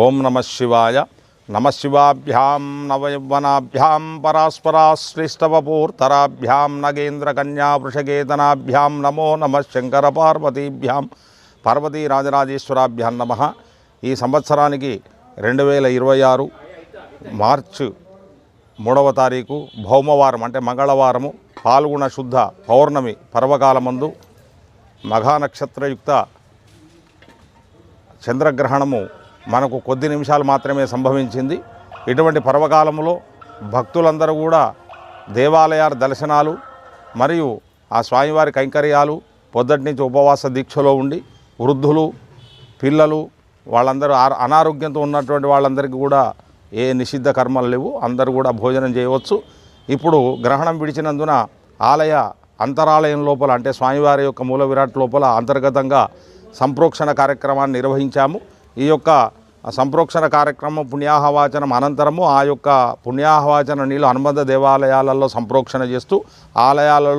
ఓం నమ శివాయ. నమ శివాభ్యాం నవయవ్వనాభ్యాం పరాస్పరాశ్లిష్టవపూర్తరాభ్యాం నగేంద్ర కన్యా వృషకేతనాభ్యాం నమో నమ శంకర పార్వతీభ్యాం పార్వతీరాజరాజేశ్వరాభ్యాం నమ. ఈ సంవత్సరానికి 2026 మార్చి 3వ తారీఖు భౌమవారం అంటే మంగళవారము పాల్గొన శుద్ధ పౌర్ణమి పర్వకాలమందు మఘానక్షత్రయుక్త చంద్రగ్రహణము మనకు కొద్ది నిమిషాలు మాత్రమే సంభవించింది. ఇటువంటి పర్వకాలంలో భక్తులందరూ కూడా దేవాలయాల దర్శనాలు మరియు ఆ స్వామివారి కైంకర్యాలు పొద్దుటి నుంచి ఉపవాస దీక్షలో ఉండి వృద్ధులు పిల్లలు వాళ్ళందరూ అనారోగ్యంతో ఉన్నటువంటి వాళ్ళందరికీ కూడా ఏ నిషిద్ధ కర్మలు లేవు, అందరూ కూడా భోజనం చేయవచ్చు. ఇప్పుడు గ్రహణం విడిచినందున ఆలయ అంతరాలయం లోపల అంటే స్వామివారి యొక్క మూల విరాట్ లోపల అంతర్గతంగా సంప్రోక్షణ కార్యక్రమాన్ని నిర్వహించాము. ఈ యొక్క సంప్రోక్షణ కార్యక్రమం పుణ్యాహవాచనం అనంతరము ఆ యొక్క పుణ్యాహవాచన నీళ్ళు అనుబంధ దేవాలయాలలో సంప్రోక్షణ చేస్తూ ఆలయాలలో